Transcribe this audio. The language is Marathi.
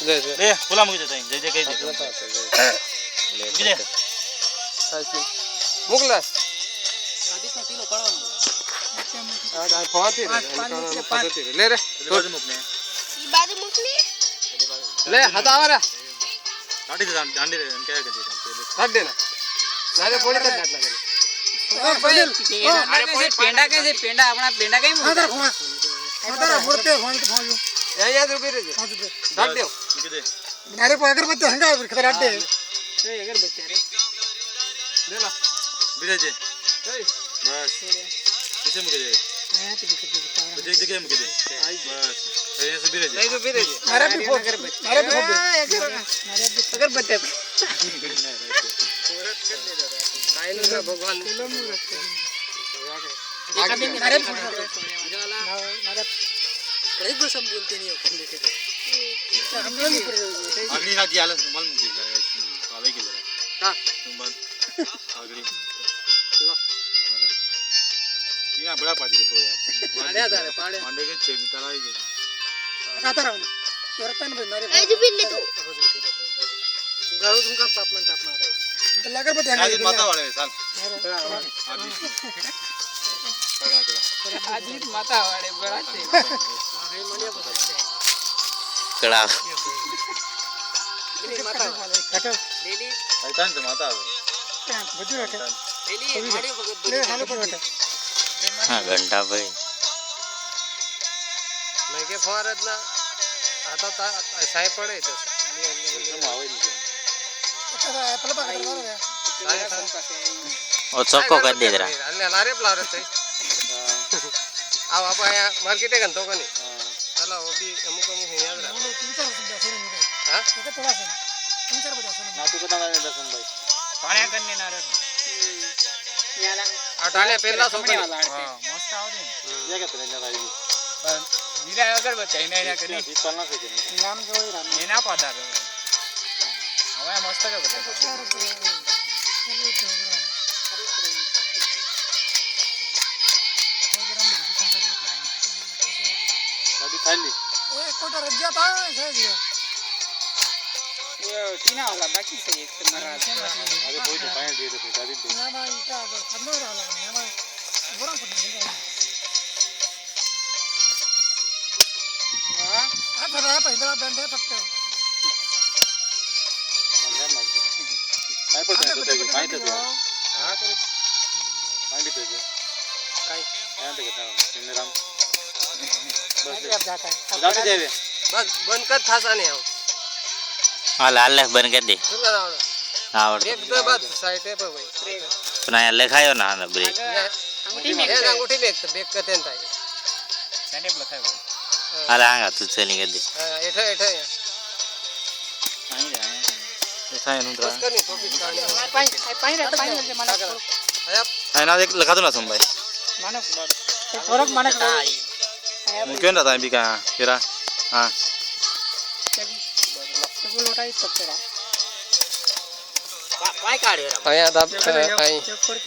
ले फुला मुझे देता है दे कहीं दे ले मुकला ले रे बाजू मुकने बाजू मुकली ले हटावारा काटी दे अंडे क्या कर दे काट देना नारे फोड़ी कर डाटला अरे पेंडा कैसे पेंडा अपना पेंडा कहीं मुड़ते भांजू यहाँ रुकी रे डाट दे अरे अगरबत्ती हंगा खतर अड्डे अगरबत्ती रे ले ला बिरजे बस किसे मुके दे मुझे जगह मुके दे बस ये से बिरजे नहीं तो बिरजे अरे भी अगरबत्ती काय नु भगवान अरे कई को सब बोलते नहीं हो अगली ना दिया मल मुके काले की जरा हां तुम बंद अगली ये बड़ा पार्टी के तो यार अरे पाड़े अंडे के चेन तराई के आता रहा स्वरतन पे मारे ऐ बिल्ली तू गारो तुमका तापमान तापमान अगरबत्ती आज हंगा माता वाले साल आज माता वाले बड़ा से कड़ा माता हटो डेली ऐतान तो माता बजू हटो डेली ऑडियो भगत ले हालो पर हटो हाँ घंटा भाई मैं के फवारत ना आता साय पड़े तो पहले पकड़ लो रे और चौको कर दे जरा अल्ले लारे प्लारे थे आओ आप आया मार्केट है गंतो कनी चलो वो भी अमुक अमुक याद रहा 3-4 बजे आसो नहीं हां ये थोड़ा सा 3-4 बजे आसो ना तू कदा दर्शन भाई पाण्या करने ना रे अटाले पहला सोकनी हां मस्त आवडे ये क्या तेरे भाई वीरा अगरबत्ती नहीं ना करी चलना से नाम जो राम ये ना पदार हवा मस्त का बता गाड़ी खाली ए कोटा रज्जा था ऐसा दिया ये टीना वाला बाकी से एक मरा अरे कोई तो पाए दे दे गाड़ी दे ना ना इटा खंडो रहा ना ना बोरा पड़ गया हां आता रहा पहिला बंद है फक्त काय पडतं ते पाय तर हां करे पाय भी ते काय काय ते कहता निराम अब जाता है जाते जावे बस बंद कर था साने आओ हाँ लाल लेख बन कर दे सुन कर आओ आवड़ ब्रेक दे बस साइड पे भाई तो ना लिखायो ना ब्रेक अंगूठी में ये अंगूठी में ब्रेक करते हैं ताई सैंडल लखायो अरे हाँ तू चली कर दे एठा एठा ऐसा है नुद्रा बस करनी टोपी काढली पाई रे माना आया है ना एक लिखा दो ना तुम भाई माना फरक माना क्यों ना था भी का फिरा हां तो लोटा ही पकड़ा पाय काढे आया दाब आई